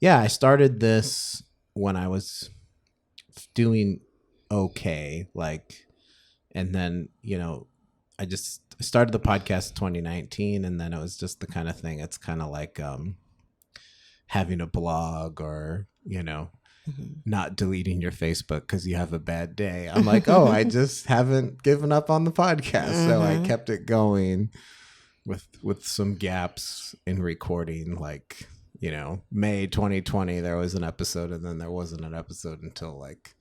Yeah, I started this when I was doing okay, like, and then, I just started the podcast 2019, and then it was just the kind of thing. It's kind of like having a blog, or, not deleting your Facebook because you have a bad day. I'm like, oh, I just haven't given up on the podcast. So I kept it going with some gaps in recording, like, May 2020 there was an episode, and then there wasn't an episode until, like,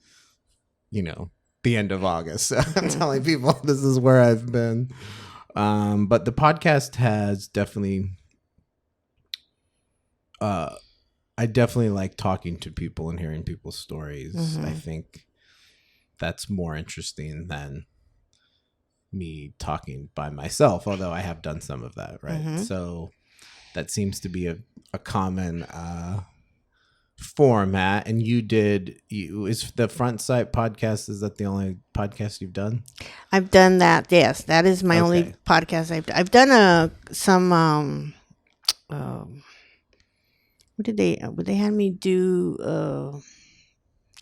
the end of August. So I'm telling people this is where I've been. But the podcast has definitely I definitely like talking to people and hearing people's stories. I think that's more interesting than me talking by myself, although I have done some of that, right? So that seems to be a common format. And is the Front Sight podcast, is that the only podcast you've done? I've done that. Yes, that is my only podcast. I've done some what did they had me do?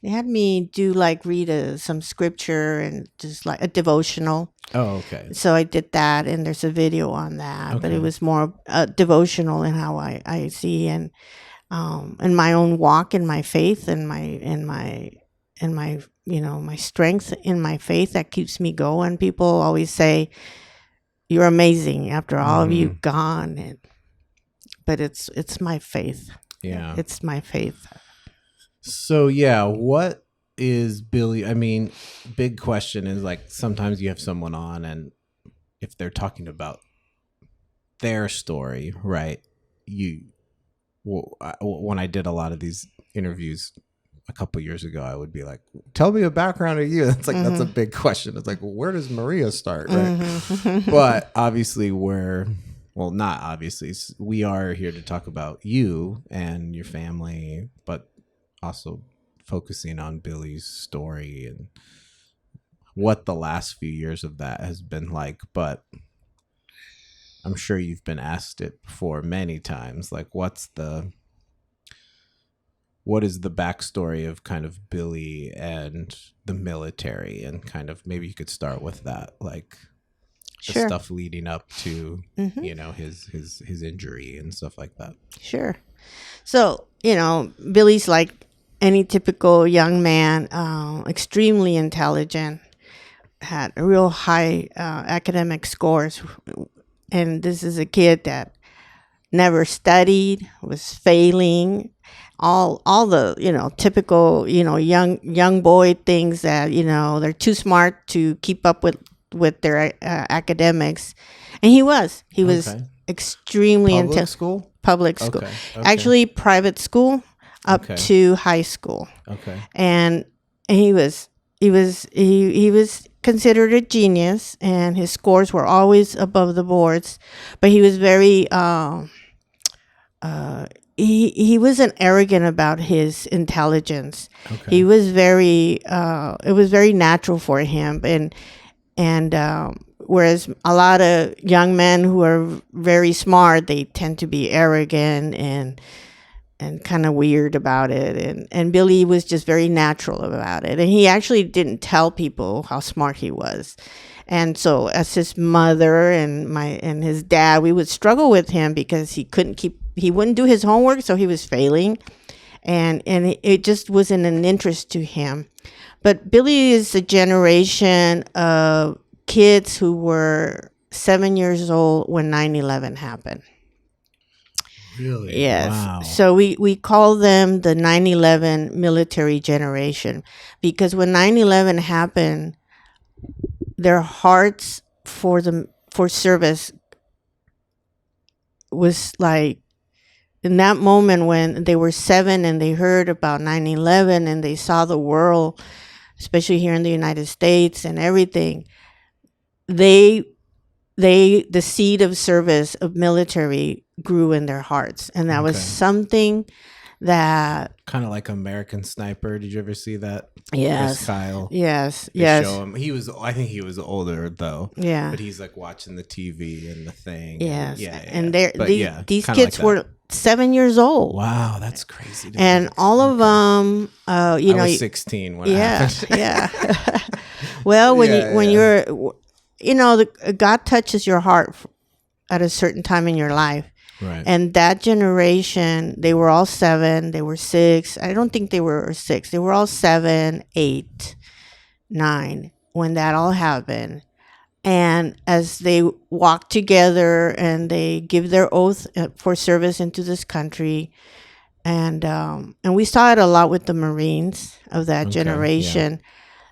They had me do, like, read some scripture and just like a devotional. Oh, okay. So I did that, and there's a video on that. But it was more devotional in how I see and my own walk in my faith and my my strength in my faith that keeps me going. People always say, "You're amazing after all of you've gone," but it's my faith. Yeah, it's my faith. So yeah, what is Billy? I mean, big question is, like, sometimes you have someone on, and if they're talking about their story, right? When I did a lot of these interviews a couple years ago, I would be like, "Tell me a background of you." It's like that's a big question. It's like, well, where does Maria start, right? But obviously, not obviously, we are here to talk about you and your family, but also focusing on Billy's story and what the last few years of that has been like. But I'm sure you've been asked it before many times, like, what is the backstory of kind of Billy and the military, and kind of maybe you could start with that, like the stuff leading up to his injury and stuff like that. Sure. So Billy's like any typical young man, extremely intelligent, had a real high academic scores, and this is a kid that never studied, was failing, all the typical young boy things that they're too smart to keep up with their academics, and he was extremely school public school, actually private school up to high school. And he was considered a genius, and his scores were always above the boards, but he was very he wasn't arrogant about his intelligence. He was very it was very natural for him, and whereas a lot of young men who are very smart, they tend to be arrogant and kind of weird about it, and Billy was just very natural about it, and he actually didn't tell people how smart he was. And so as his mother and his dad, we would struggle with him because he wouldn't do his homework, so he was failing, and it just wasn't an interest to him. But Billy is a generation of kids who were 7 years old when 9/11 happened. Really? Yes. Wow. So we call them the 9/11 military generation, because when 9/11 happened, their hearts for service was like, in that moment when they were 7 and they heard about 9/11 and they saw the world, especially here in the United States and everything, the seed of service of military grew in their hearts, and that was something that kind of like American Sniper. Did you ever see that? Yes. Chris Kyle. Yes. They yes. show him. I think he was older though. Yeah. But he's like watching the TV and the thing. Yes. And, and these kids like 7 years old. Wow, that's crazy. And all of them, I was 16 when it happened. Yeah. Well, when you're, God touches your heart at a certain time in your life. Right. And that generation, they were all 7, they were 6. I don't think they were 6. They were all 7, 8, 9 when that all happened. And as they walk together and they give their oath for service into this country, and we saw it a lot with the Marines of that generation.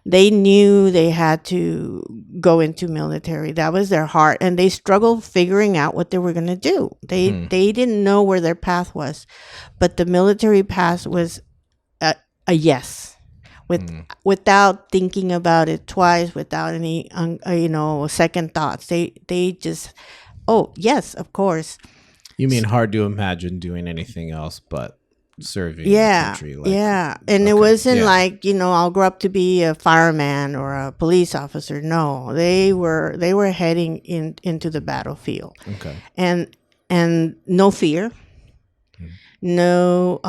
They knew they had to go into military. That was their heart, and they struggled figuring out what they were going to do. They didn't know where their path was, but the military path was a yes. Without thinking about it twice, without any second thoughts, they just, oh yes, of course. You mean hard to imagine doing anything else but serving the country? And it wasn't like I'll grow up to be a fireman or a police officer. No, they were heading into the battlefield. Okay. And no fear. No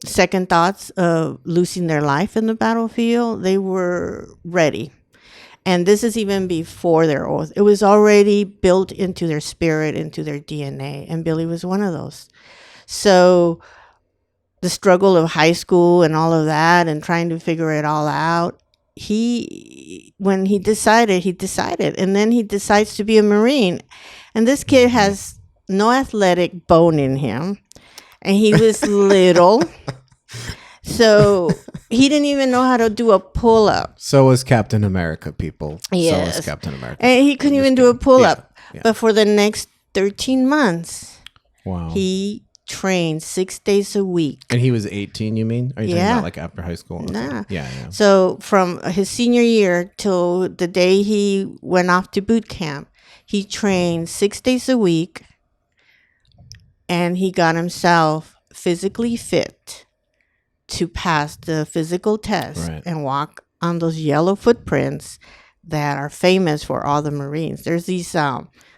second thoughts of losing their life in the battlefield. They were ready. And this is even before their oath. It was already built into their spirit, into their DNA. And Billy was one of those. So the struggle of high school and all of that and trying to figure it all out, when he decided. And then he decides to be a Marine. And this kid has no athletic bone in him. And he was little. So he didn't even know how to do a pull-up. So was Captain America, people. Yes. So was Captain America. And he couldn't even do a pull-up. Yeah. But for the next 13 months, he trained 6 days a week. And he was 18, you mean? Are you talking about like after high school? Nah. Yeah. So from his senior year till the day he went off to boot camp, he trained 6 days a week. And he got himself physically fit to pass the physical test and walk on those yellow footprints that are famous for all the Marines. There's these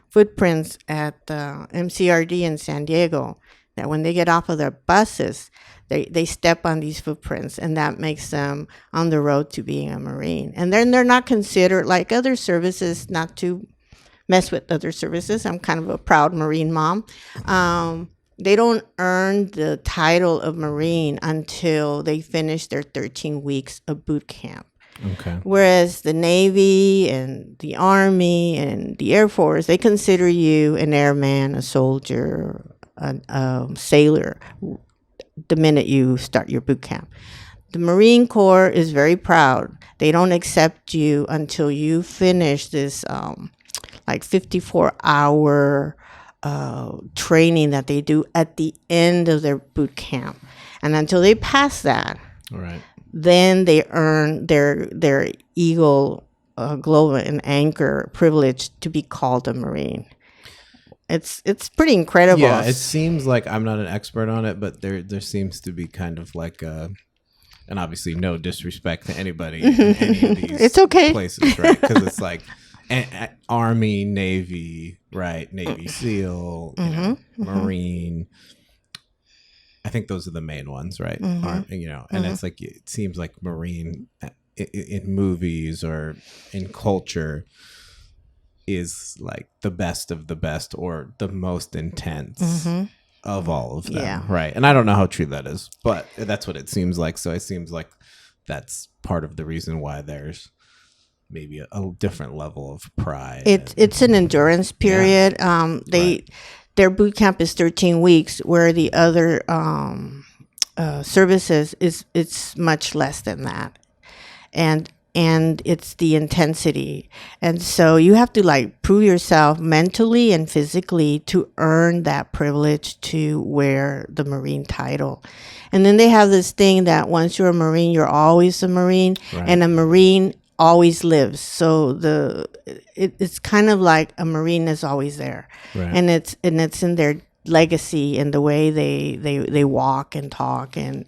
footprints at the MCRD in San Diego that when they get off of their buses, they step on these footprints, and that makes them on the road to being a Marine. And then they're not considered like other services, not to mess with other services. I'm kind of a proud Marine mom. They don't earn the title of Marine until they finish their 13 weeks of boot camp. Okay. Whereas the Navy and the Army and the Air Force, they consider you an airman, a soldier, a sailor the minute you start your boot camp. The Marine Corps is very proud. They don't accept you until you finish this 54-hour training that they do at the end of their boot camp. And until they pass that, then they earn their Eagle, Globe, and Anchor privilege to be called a Marine. It's pretty incredible. Yeah, it seems like, I'm not an expert on it, but there seems to be kind of like and obviously no disrespect to anybody in any of these it's okay. places, right? Because it's like Army, Navy, right? Navy SEAL, Marine. I think those are the main ones, right? And it's like, it seems like Marine in movies or in culture is like the best of the best or the most intense of all of them, right? And I don't know how true that is, but that's what it seems like. So it seems like that's part of the reason why there's maybe a different level of pride. It's an endurance period. Their boot camp is 13 weeks, where the other services it's much less than that, and it's the intensity. And so you have to like prove yourself mentally and physically to earn that privilege to wear the Marine title. And then they have this thing that once you're a Marine, you're always a Marine, and a Marine always lives. So it's kind of like a Marine is always there, and it's in their legacy and the way they walk and talk and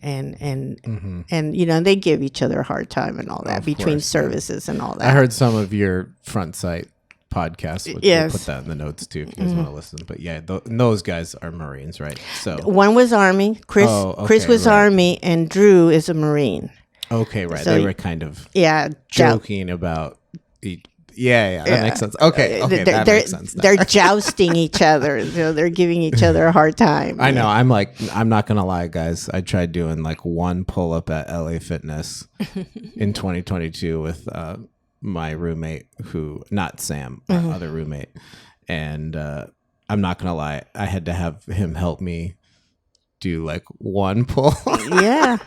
they give each other a hard time and all that between services and all that. I heard some of your front sight podcast, which Yes. we'll put that in the notes too if you guys want to listen. But yeah, those guys are Marines, right? So One was Army. Chris was Army, and Drew is a Marine. Okay, right. So, they were kind of joking about that makes sense. Okay, that makes sense. They're jousting each other. They're giving each other a hard time. I know. I'm not gonna lie, guys. I tried doing like one pull up at LA Fitness in 2022 with my roommate, not Sam, our other roommate, and I'm not gonna lie. I had to have him help me do like one pull. yeah.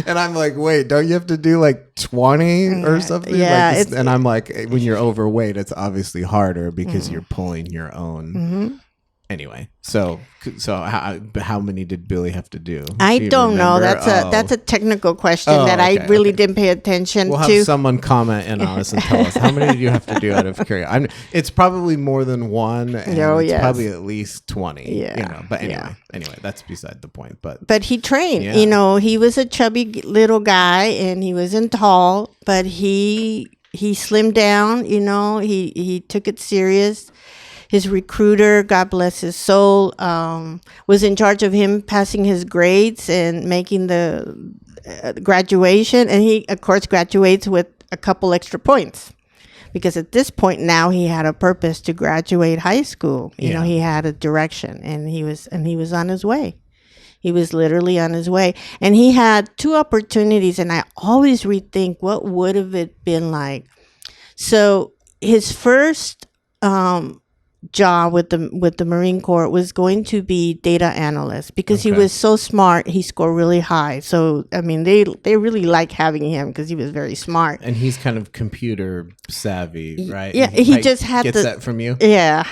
And I'm like, wait, don't you have to do like 20 or something? Yeah. And I'm like, when you're overweight, it's obviously harder because you're pulling your own. Anyway, so how many did Billy have to do? I don't know. That's a technical question that I really didn't pay attention to. We'll have someone comment in on us and tell us how many did you have to do out of curiosity. It's probably more than one, and it's probably at least 20. Yeah, but anyway, that's beside the point. But he trained. He was a chubby little guy, and he wasn't tall, but he slimmed down. He took it serious. His recruiter, God bless his soul, was in charge of him passing his grades and making the graduation. And he, of course, graduates with a couple extra points. Because at this point now he had a purpose to graduate high school. He had a direction, and he was on his way. He was literally on his way. And he had two opportunities, and I always rethink what would have it been like. So his first job with the Marine Corps was going to be data analyst because he was so smart. He scored really high. So I mean, they really like having him because he was very smart. And he's kind of computer savvy, right? Yeah, he just had gets that from you. Yeah,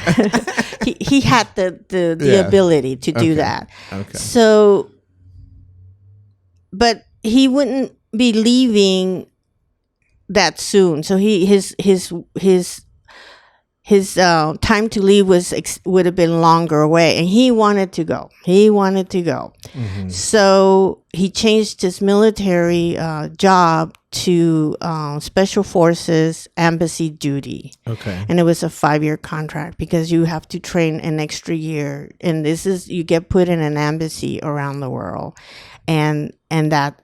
he had the ability to do that. Okay. So, but he wouldn't be leaving that soon. So his time to leave would have been longer away, and he wanted to go. Mm-hmm. So he changed his military job to Special Forces Embassy duty. Okay. And it was a 5-year contract because you have to train an extra year, and you get put in an embassy around the world, and that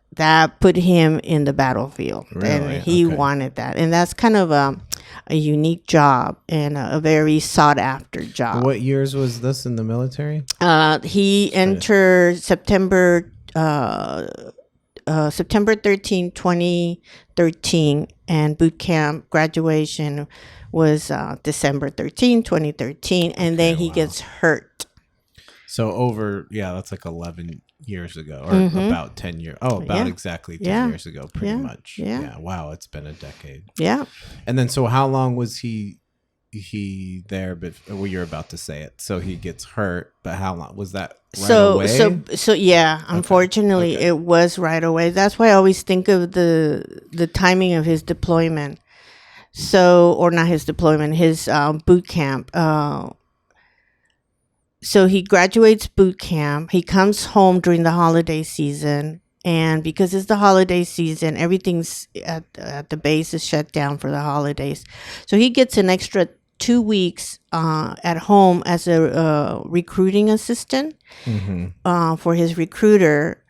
put him in the battlefield. Really? And he wanted that, and that's kind of a unique job and a very sought after job. What years was this in the military? He entered September 13, 2013, and boot camp graduation was December 13, 2013, and then he gets hurt. So that's like 11 years ago, or about 10 years. Exactly 10 years ago, pretty much. Yeah. Wow, it's been a decade. Yeah. And then, so how long was he there? But you're about to say it. So he gets hurt, but how long was that? Away? So yeah. Unfortunately, it was right away. That's why I always think of the timing of his deployment. So, or not his deployment, his boot camp. So he graduates boot camp. He comes home during the holiday season. And because it's the holiday season, everything's at the base is shut down for the holidays. So he gets an extra 2 weeks at home as a recruiting assistant for his recruiter.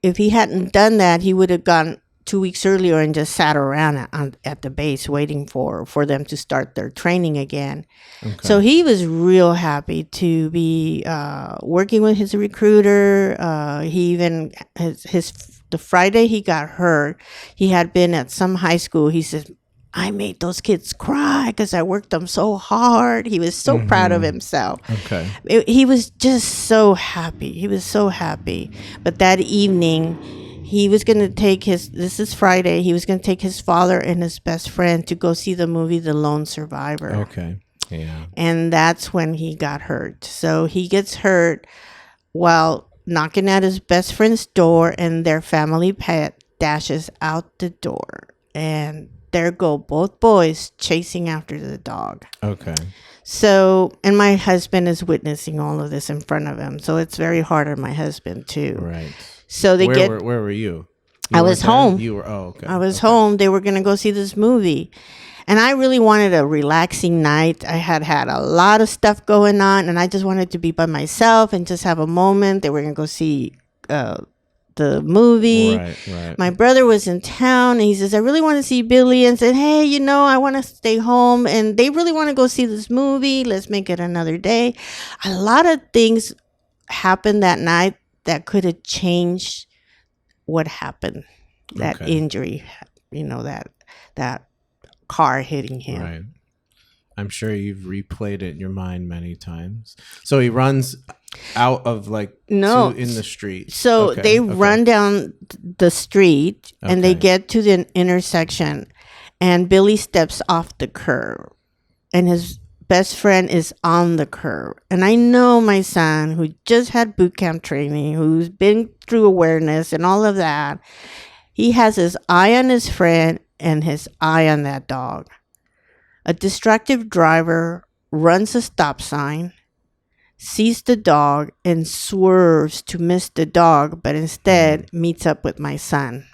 If he hadn't done that, he would have gone 2 weeks earlier and just sat around at the base waiting for them to start their training again. Okay. So he was real happy to be working with his recruiter. He even the Friday he got hurt, he had been at some high school. He says, I made those kids cry because I worked them so hard. He was so proud of himself. Okay. He was just so happy. He was so happy. But that evening, he was going to take this is Friday, he was going to take his father and his best friend to go see the movie The Lone Survivor. Okay. Yeah. And that's when he got hurt. So he gets hurt while knocking at his best friend's door, and their family pet dashes out the door. And there go both boys chasing after the dog. Okay. So, and my husband is witnessing all of this in front of him. So it's very hard on my husband too. Right. So where were you? I was home. You were okay. I was home. They were gonna go see this movie, And I really wanted a relaxing night. I had a lot of stuff going on, and I just wanted to be by myself and just have a moment. They were going to go see the movie. Right. My brother was in town, and he says, I really want to see Billy, and said, hey, I want to stay home, and they really want to go see this movie. Let's make it another day. A lot of things happened that night that could have changed what happened, that injury, that car hitting him. Right. I'm sure you've replayed it in your mind many times. So he runs out of in the street. So they run down the street and they get to the intersection, and Billy steps off the curb, and his best friend is on the curb. And I know my son, who just had boot camp training, who's been through awareness and all of that, he has his eye on his friend and his eye on that dog. A distracted driver runs a stop sign, sees the dog, and swerves to miss the dog, but instead meets up with my son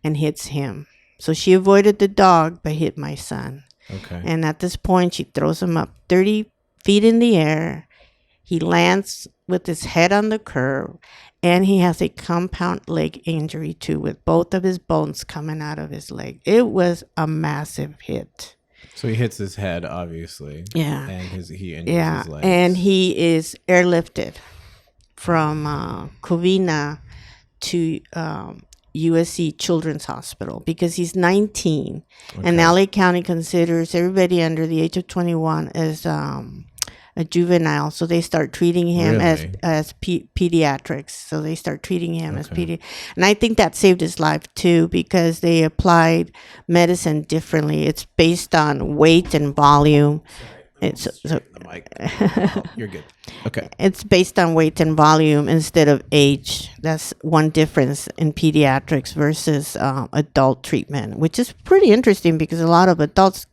and hits him. So she avoided the dog, but hit my son. Okay. And at this point, she throws him up 30 feet in the air. He lands with his head on the curb, and he has a compound leg injury too, with both of his bones coming out of his leg. It was a massive hit. So he hits his head, obviously. Yeah. And he injures his legs. And he is airlifted from Covina to USC Children's Hospital because he's 19. And LA County considers everybody under the age of 21 as a juvenile. So they start treating him as pediatrics. So they start treating him as pediatrics. And I think that saved his life too, because they applied medicine differently. It's based on weight and volume. You're good. Okay. It's based on weight and volume instead of age. That's one difference in pediatrics versus adult treatment, which is pretty interesting because a lot of adults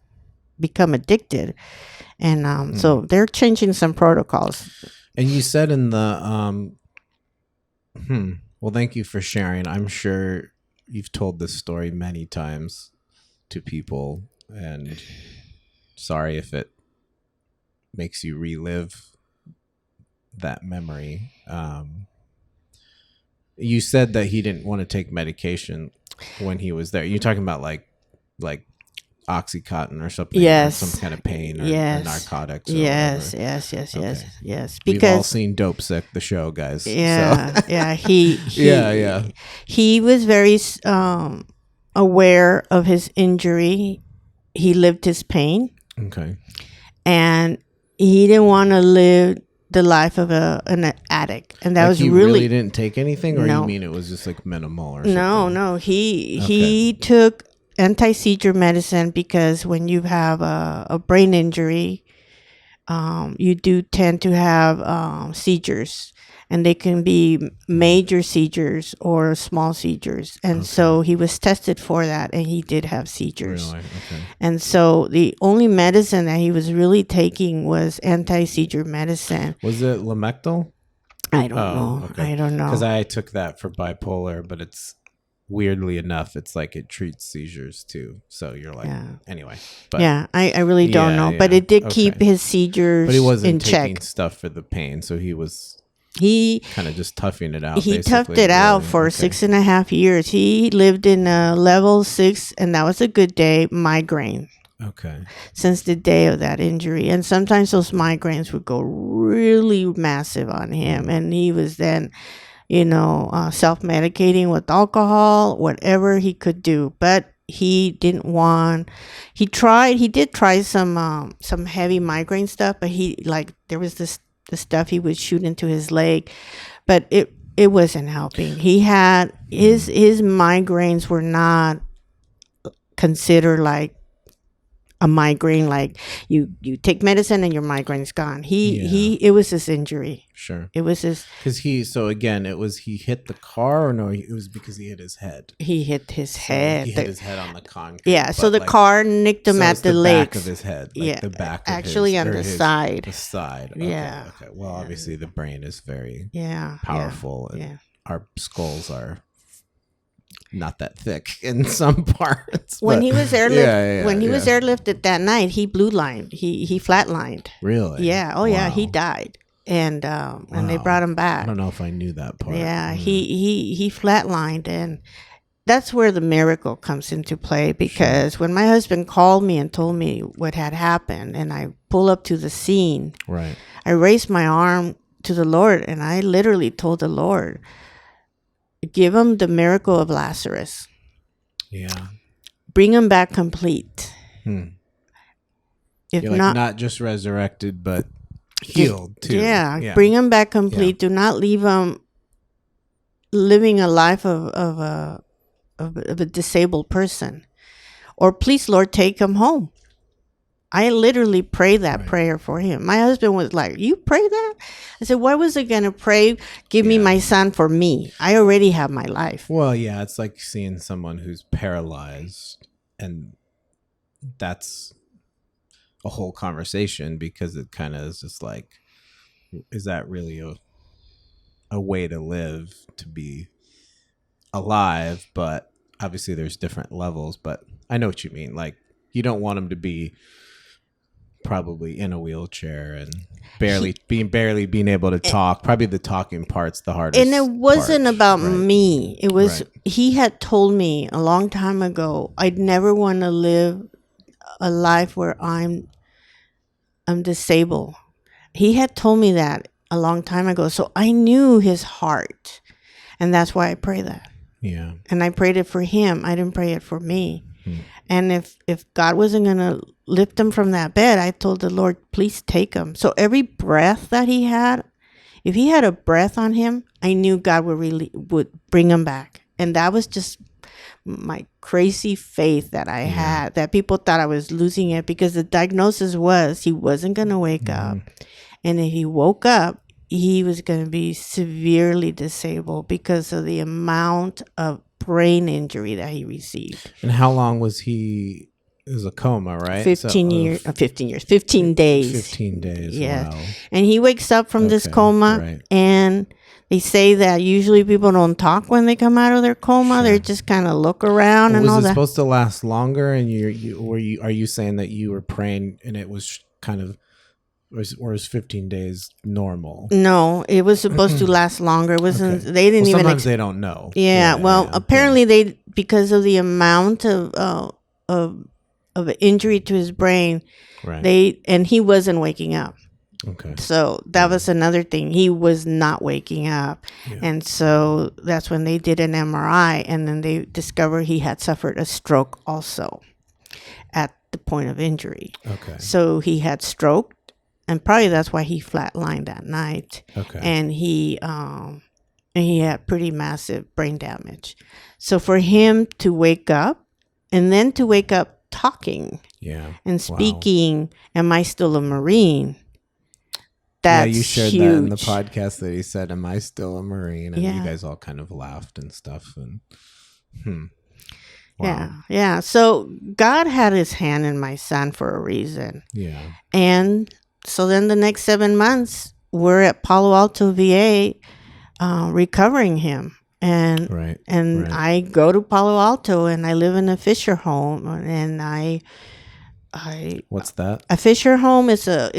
become addicted. And so they're changing some protocols. And you said in the well, thank you for sharing. I'm sure you've told this story many times to people, and sorry if it makes you relive that memory. You said that he didn't want to take medication when he was there. You're talking about like Oxycontin or something, or some kind of pain, or narcotics. Or yes. Because we've all seen Dope Sick, the show, guys. Yeah. He was very aware of his injury. He lived his pain. Okay. And he didn't want to live the life of an addict, and that was he really didn't take anything, or no. you mean it was just like minimal or something? No. He took anti-seizure medicine because when you have a brain injury, you do tend to have seizures, and they can be major seizures or small seizures. And so he was tested for that, and he did have seizures. Really? Okay. And so the only medicine that he was really taking was anti-seizure medicine. Was it Lamictal? I don't know. Okay. I don't know. Because I took that for bipolar, but it's weirdly enough, it's like it treats seizures too. So you're like, anyway. But I really don't know. But it did keep his seizures in check. But he wasn't taking stuff for the pain, so he kind of just toughing it out. He toughed it out for 6.5 years. He lived in a level 6, and that was a good day, migraine. Okay. Since the day of that injury. And sometimes those migraines would go really massive on him. And he was then, self-medicating with alcohol, whatever he could do. But he didn't want, he did try some heavy migraine stuff, but there was the stuff he would shoot into his leg, but it wasn't helping. He had, his migraines were not considered like a migraine, like you take medicine and your migraine's gone. It was his injury. Sure. It was his, because he hit the car, or no, it was because he hit his head. He hit his head. He hit his head on the concrete. Yeah, so the car nicked him at the legs. Back of his head. The back of actually on the side. The side. Okay, yeah. Okay. Well, obviously the brain is very powerful. And our skulls are not that thick in some parts. When but he was yeah, he was airlifted that night, he blue lined. He flatlined. Really? Yeah. Oh yeah, he Wow. died, and they brought him I back. don't know if I knew that part. Yeah, he flatlined, and that's where the miracle comes into play, because when my husband called me and told me what had happened, and I pull up to the scene, Right. I raised my arm to the Lord, and I literally told the Lord, give him the miracle of Lazarus. Yeah. Bring him back complete. If You're like not just resurrected, but healed too. Yeah, bring him back complete. Do not leave him living a life of a disabled person. Or please, Lord, take him home. I literally prayed that prayer for him. My husband was like, you pray that? I said, why was I going to pray, give me my son for me? I already have my life. Well, yeah, it's like seeing someone who's paralyzed, and that's a whole conversation, because it kind of is just like, is that really a way to live, to be alive? But obviously there's different levels, but I know what you mean. Like, you don't want him to be probably in a wheelchair and barely being able to talk. Probably the talking part's the hardest. And it wasn't about right? me. It was, he had told me a long time ago, I'd never want to live a life where I'm disabled. He had told me that a long time ago. So I knew his heart. And that's why I pray that. Yeah. And I prayed it for him. I didn't pray it for me. And if God wasn't going to lift him from that bed, I told the Lord, please take him. So every breath that he had, if he had a breath on him, I knew God would bring him back. And that was just my crazy faith that I had, that people thought I was losing it, because the diagnosis was he wasn't going to wake up. And if he woke up, he was going to be severely disabled because of the amount of brain injury that he received. And how long was he? It was a coma, right? 15 days. 15 days. Yeah. Wow. And he wakes up from this coma, and they say that usually people don't talk when they come out of their coma. They just kind of look around and all that. Was it supposed to last longer? And are you saying that you were praying and it was kind of, or is 15 days normal? No, it was supposed to last longer. It wasn't. They didn't even. Sometimes they don't know. Yeah. Apparently they, because of the amount of injury to his brain, and he wasn't waking up. Okay. So that was another thing. He was not waking up. Yeah. And so that's when they did an MRI, and then they discovered he had suffered a stroke also at the point of injury. Okay. So he had stroke, and probably that's why he flatlined that night. Okay. And he had pretty massive brain damage. So for him to wake up, and then to wake up talking and speaking, am I still a Marine? That's you shared huge. That in the podcast that he said, am I still a Marine? And you guys all kind of laughed and stuff. And Yeah. So God had his hand in my son for a reason. Yeah. And so then the next 7 months, we're at Palo Alto VA recovering him. And I go to Palo Alto, and I live in a Fisher home, and I what's that? A Fisher home is a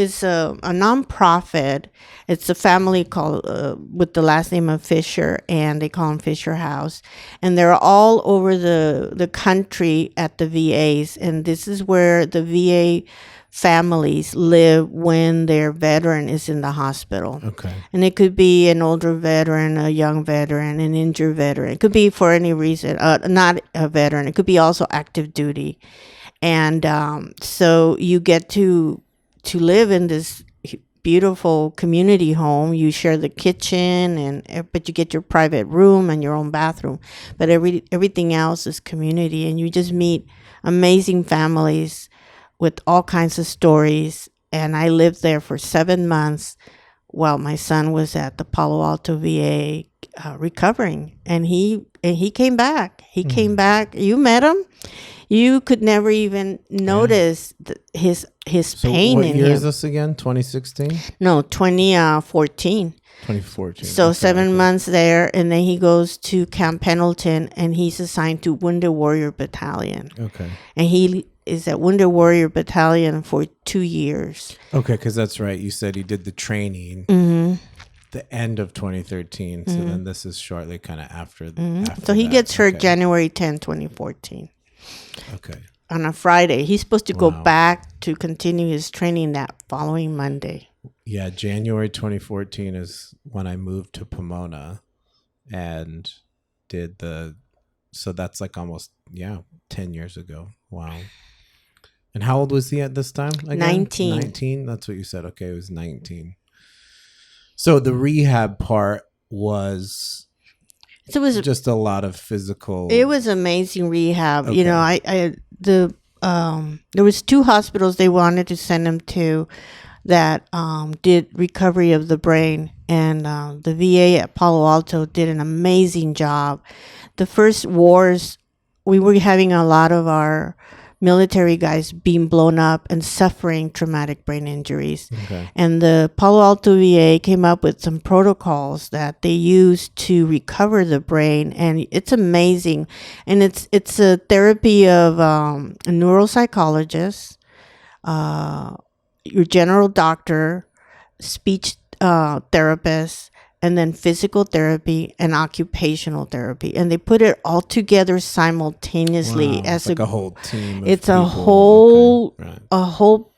nonprofit. It's a family called with the last name of Fisher, and they call them Fisher House, and they're all over the country at the VAs, and this is where the VA families live when their veteran is in the hospital. Okay. And it could be an older veteran, a young veteran, an injured veteran. It could be for any reason, not a veteran. It could be also active duty. And so you get to live in this beautiful community home. You share the kitchen, but you get your private room and your own bathroom. But everything else is community, and you just meet amazing families with all kinds of stories. And I lived there for 7 months while my son was at the Palo Alto VA recovering, and he came back. He came back. You met him. You could never even notice his So pain what in year him. is this again? 2016? No, 2014. 2014. So Okay, 7 months there, and then he goes to Camp Pendleton, and he's assigned to Wounded Warrior Battalion. Okay. And he is at Wounded Warrior Battalion for 2 years. Okay, because that's right. You said he did the training the end of 2013. So then this is shortly kind of after. So he that. gets hurt Okay. January 10, 2014. Okay. On a Friday. He's supposed to go back to continue his training that following Monday. Yeah, January 2014 is when I moved to Pomona and did so that's like almost, 10 years ago. Wow. And how old was he at this time again? 19. 19? That's what you said. Okay, it was 19. So the rehab part was So it was just a lot of physical. It was amazing rehab. Okay. You know, there was 2 hospitals they wanted to send him to that did recovery of the brain, and the VA at Palo Alto did an amazing job. The first wars, we were having a lot of our military guys being blown up and suffering traumatic brain injuries. Okay. And the Palo Alto VA came up with some protocols that they use to recover the brain, and it's amazing. And it's a therapy of a neuropsychologist, your general doctor, speech therapist, and then physical therapy and occupational therapy, and they put it all together simultaneously. Wow, as it's like a whole team. It's of a people. whole Okay, right. a whole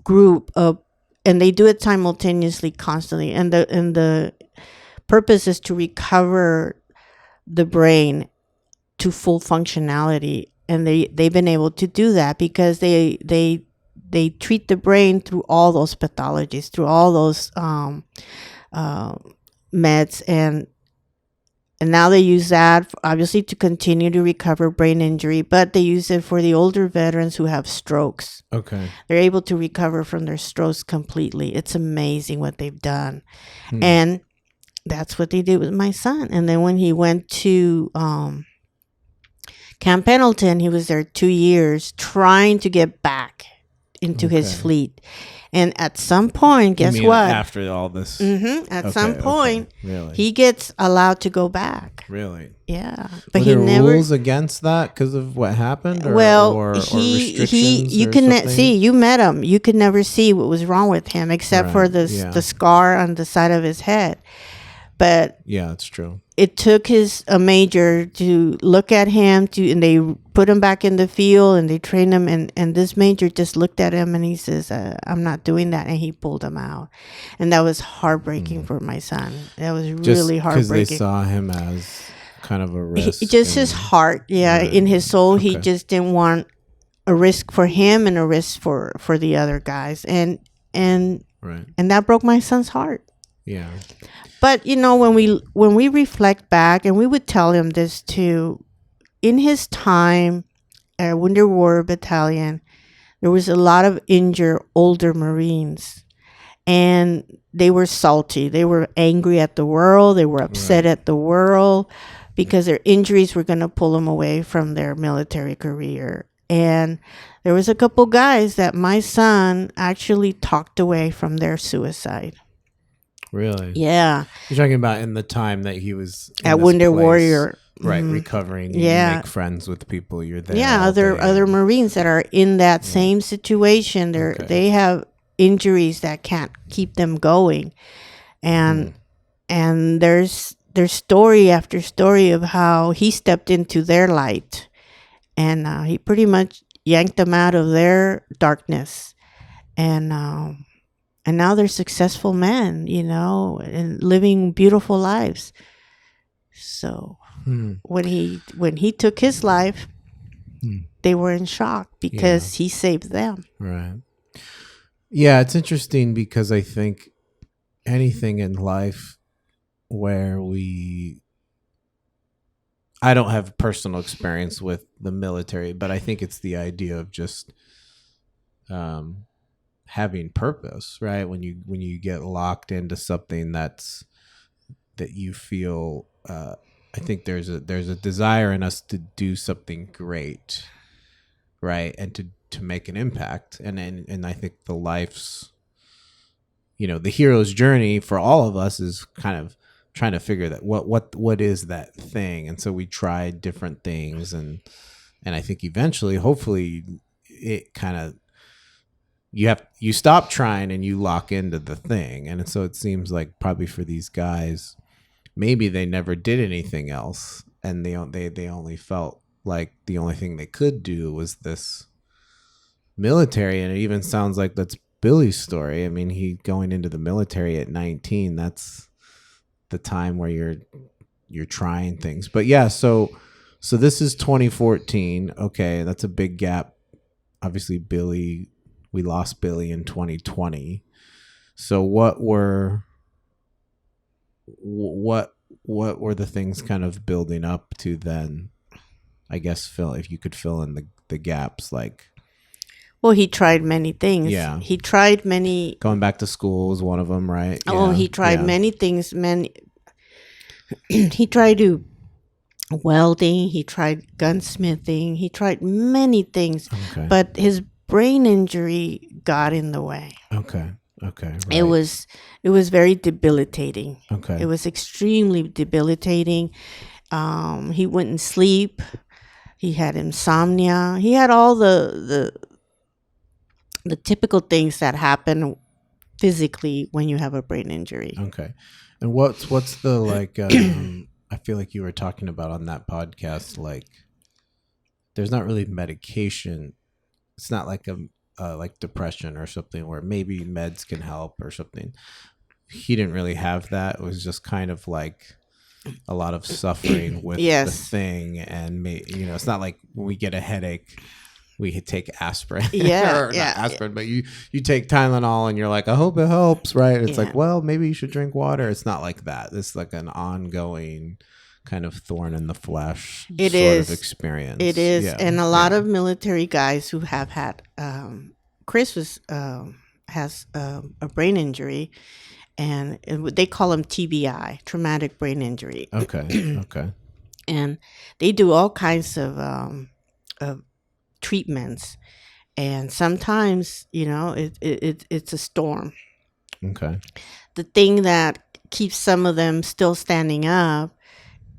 group of, and they do it simultaneously, constantly, and the purpose is to recover the brain to full functionality, and they've been able to do that because they treat the brain through all those pathologies, through all those meds, and now they use that obviously to continue to recover brain injury, but they use it for the older veterans who have strokes. Okay. They're able to recover from their strokes completely. It's amazing what they've done. And that's what they did with my son. And then when he went to Camp Pendleton, he was there 2 years trying to get back into his Okay. fleet. And at some point, You guess mean what? After all this. At some Okay, point, Really? he gets allowed to go back. Really? Yeah, Were but he there never. rules against that because of what happened? Or, Well, or he restrictions you or can something? see, you met him. You could never see what was wrong with him except for Right, the scar on the side of his head. But Yeah, it's true. it took a major to look at him and they put him back in the field and they trained him, and this major just looked at him and he says, I'm not doing that, and he pulled him out. And that was heartbreaking for my son. That was really Because they heartbreaking. saw him as kind of a risk. Just his heart, in his soul, he just didn't want a risk for him and a risk for the other guys, and Right. that broke my son's heart. Yeah. But when we reflect back, and we would tell him this too, in his time at Wounded Warrior Battalion, there was a lot of injured older Marines, and they were salty. They were angry at the world. They were upset at the world because their injuries were going to pull them away from their military career. And there was a couple guys that my son actually talked away from their suicide. Really? Yeah. You're talking about in the time that he was in At this Wounded place, Warrior. right? Recovering. You make friends with people. You're there. Yeah, all other day. Marines that are in that same situation. They have injuries that can't keep them going, and there's story after story of how he stepped into their light, and he pretty much yanked them out of their darkness, and now they're successful men, and living beautiful lives. So when he took his life, they were in shock because he saved them. Right. Yeah, it's interesting because I think anything in life where I don't have personal experience with the military, but I think it's the idea of just having purpose, right? When you get locked into something that you feel, I think there's a desire in us to do something great, right? And to make an impact. And I think the life's, the hero's journey for all of us is kind of trying to figure that what is that thing. And so we tried different things, and I think eventually, hopefully, it kind of, you stop trying and you lock into the thing. And so it seems like probably for these guys, maybe they never did anything else, and they only felt like the only thing they could do was this military. And it even sounds like that's Billy's story. I mean, he going into the military at 19, that's the time where you're trying things. But yeah, so this is 2014. Okay, that's a big gap. Obviously, we lost Billy in 2020. So what were the things kind of building up to then? I guess if you could fill in the gaps, like. Well, he tried many things. Yeah. He tried many. Going back to school was one of them, right? Oh, Yeah. he tried many things. He tried welding. He tried gunsmithing. He tried many things. Okay. But his brain injury got in the way. Okay. Right. It was very debilitating. Okay. It was extremely debilitating. He wouldn't sleep. He had insomnia. He had all the typical things that happen physically when you have a brain injury. Okay. And what's the, like, I feel like you were talking about on that podcast, like, there's not really medication. It's not like like depression or something where maybe meds can help or something. He didn't really have that. It was just kind of like a lot of suffering with the thing. And it's not like when we get a headache, we take aspirin. Yeah. Not aspirin, but you take Tylenol and you're like, I hope it helps, right? It's like, well, maybe you should drink water. It's not like that. It's like an ongoing kind of thorn in the flesh of experience. It is. Yeah. And a lot of military guys who have had, Chris has a brain injury, and they call him TBI, traumatic brain injury. Okay. And they do all kinds of treatments, and sometimes it's a storm. Okay. The thing that keeps some of them still standing up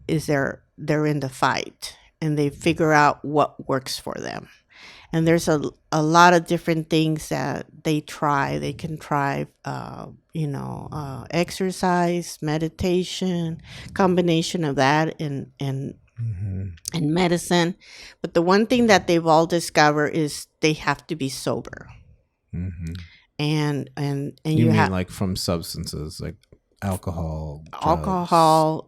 is they're in the fight, and they figure out what works for them. And there's a lot of different things that they try. They can try exercise, meditation, combination of that and medicine. But the one thing that they've all discovered is they have to be sober. Mm-hmm. And you mean like from substances like alcohol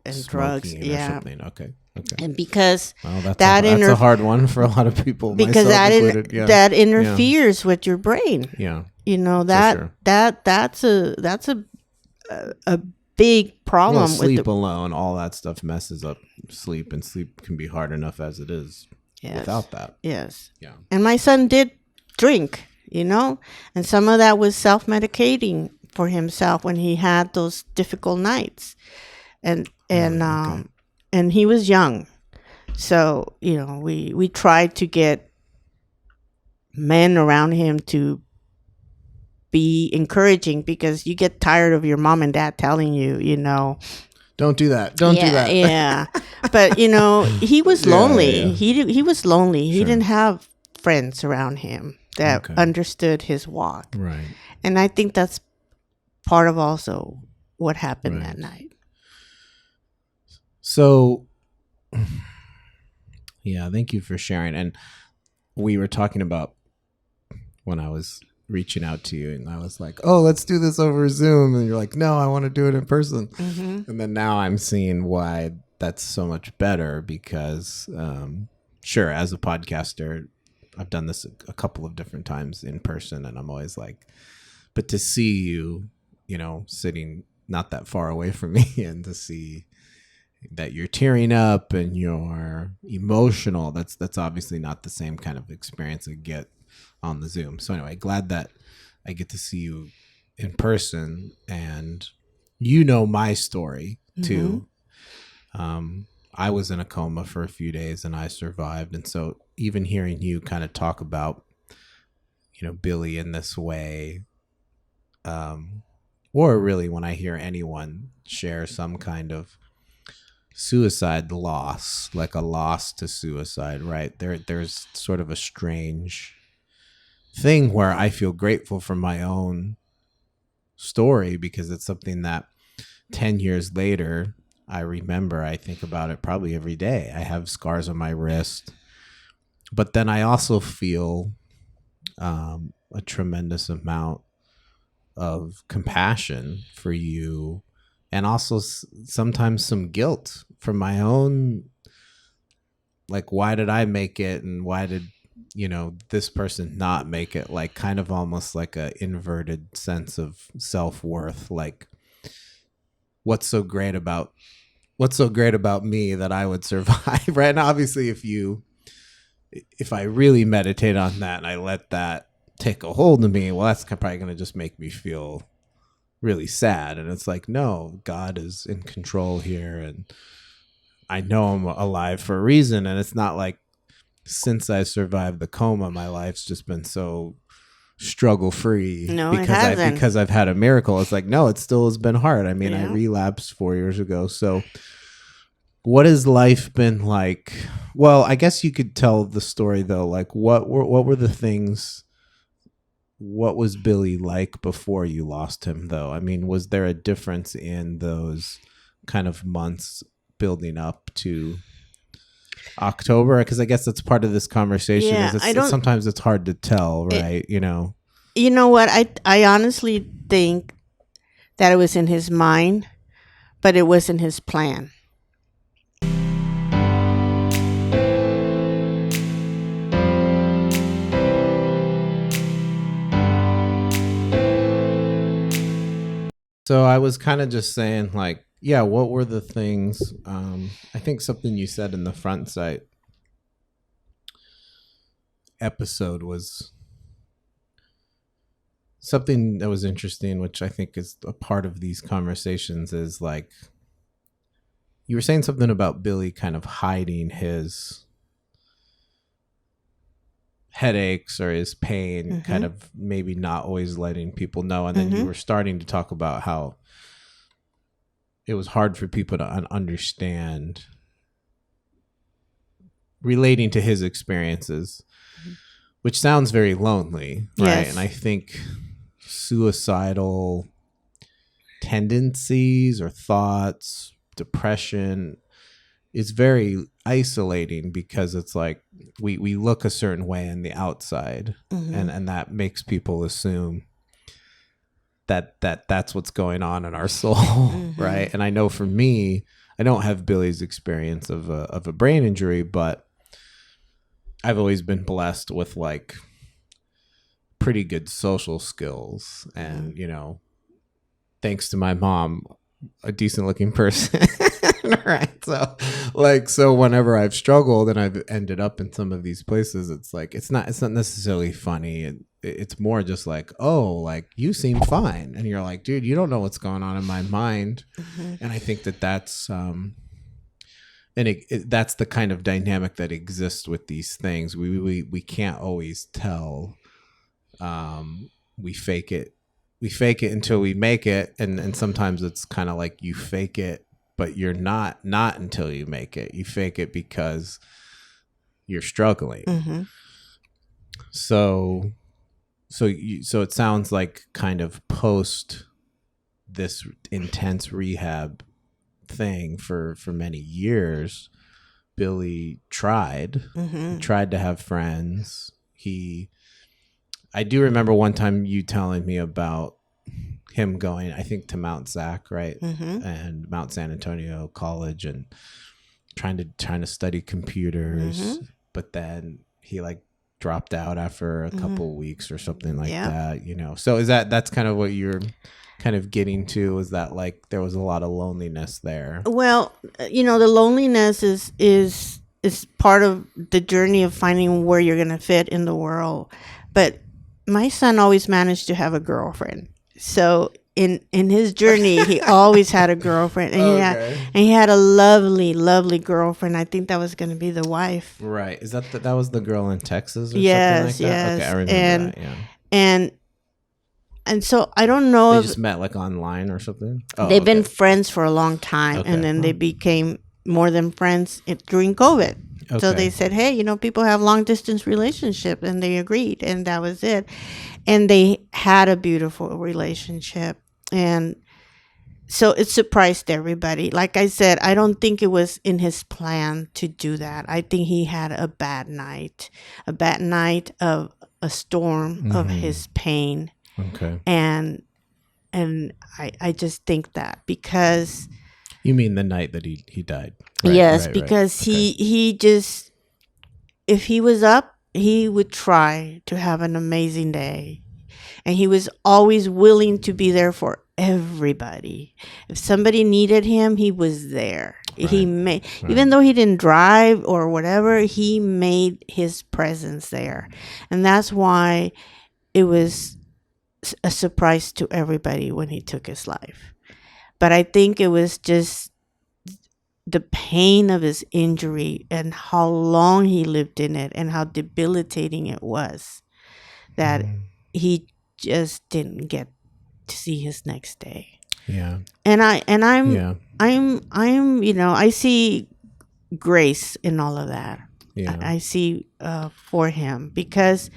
and drugs, or something. Okay. And because that's a hard one for a lot of people, because that interferes with your brain. Yeah, that's a big problem. Well, sleep alone, all that stuff messes up sleep, and sleep can be hard enough as it is without that. Yes. Yeah. And my son did drink, and some of that was self-medicating for himself when he had those difficult nights, and he was young, so we tried to get men around him to be encouraging, because you get tired of your mom and dad telling you, don't do that. Don't do that. Yeah. But he was lonely. Yeah. He was lonely. Sure. He didn't have friends around him that understood his walk. Right. And I think that's part of also what happened that night. So, yeah, thank you for sharing. And we were talking about when I was reaching out to you, and I was like, oh, let's do this over Zoom. And you're like, no, I want to do it in person. Mm-hmm. And then now I'm seeing why that's so much better, because sure, as a podcaster, I've done this a couple of different times in person, and I'm always like, but to see you, sitting not that far away from me, and to see that you're tearing up and you're emotional, that's obviously not the same kind of experience I get on the Zoom. So anyway, glad that I get to see you in person, and you know my story too. I was in a coma for a few days and I survived. And so even hearing you kind of talk about, Billy in this way, or really when I hear anyone share some kind of suicide loss, like a loss to suicide, right? There's sort of a strange thing where I feel grateful for my own story because it's something that 10 years later, I remember. I think about it probably every day. I have scars on my wrist, but then I also feel a tremendous amount of compassion for you, and also sometimes some guilt for my own, like, why did I make it and why did this person not make it, like kind of almost like a inverted sense of self-worth, like what's so great about me that I would survive, right? And obviously if I really meditate on that and I let that take a hold of me, well, that's probably going to just make me feel really sad. And it's like, no, God is in control here, and I know I'm alive for a reason. And it's not like since I survived the coma, my life's just been so struggle free. No, it hasn't. Because I've had a miracle. It's like, no, it still has been hard. I mean, I relapsed 4 years ago. So what has life been like? Well, I guess you could tell the story though. Like what were the things, what was Billy like before you lost him though? I mean, was there a difference in those kind of months building up to October? Because I guess that's part of this conversation. Yeah, sometimes it's hard to tell, right? You know what? I honestly think that it was in his mind, but it wasn't his plan. So I was kind of just saying, like, yeah, what were the things? I think something you said in the Front Sight episode was something that was interesting, which I think is a part of these conversations, is like, you were saying something about Billy kind of hiding his headaches or his pain, kind of maybe not always letting people know. And then you were starting to talk about how it was hard for people to understand relating to his experiences, which sounds very lonely, right? Yes. And I think suicidal tendencies or thoughts, depression, is very isolating because it's like we look a certain way on the outside, and that makes people assume that's what's going on in our soul, right? And I know for me, I don't have Billy's experience of a brain injury, but I've always been blessed with like pretty good social skills, and thanks to my mom, a decent looking person. Right. So whenever I've struggled and I've ended up in some of these places, it's like, it's not necessarily funny. It's more just like, oh, like you seem fine. And you're like, dude, you don't know what's going on in my mind. And I think that's, and that's the kind of dynamic that exists with these things. We can't always tell. We fake it until we make it. And sometimes it's kind of like you fake it, but you're not until you make it. You fake it because you're struggling. So it sounds like kind of post this intense rehab thing for many years, Billy tried to have friends. I do remember one time you telling me about him going, I think, to Mount Sac, right? And Mount San Antonio College, and trying to study computers, but then he like dropped out after a couple of weeks or something like that, So that's kind of what you're kind of getting to, is that like there was a lot of loneliness there? Well, the loneliness is part of the journey of finding where you're going to fit in the world, but my son always managed to have a girlfriend. So in his journey, he always had a girlfriend, and he had a lovely girlfriend. I think that was going to be the wife. Right? Is that that was the girl in Texas or Yes, something like that? yes. Okay, I remember that. Yeah. And so I don't know They if just met like online or something. Oh, they've been friends for a long time, Okay. and then they became more than friends during COVID. Okay. So they said, hey, people have long distance relationships, and they agreed, and that was it. And they had a beautiful relationship. And so it surprised everybody. Like I said, I don't think it was in his plan to do that. I think he had a bad night of a storm of his pain. Okay. And I just think that because you mean the night that he died? Right, yes, because he just, if he was up, he would try to have an amazing day. And he was always willing to be there for everybody. If somebody needed him, he was there. Right. Even though he didn't drive or whatever, he made his presence there. And that's why it was a surprise to everybody when he took his life. But I think it was just the pain of his injury and how long he lived in it and how debilitating it was that he just didn't get to see his next day. Yeah. And I'm I see grace in all of that. Yeah. I see for him, because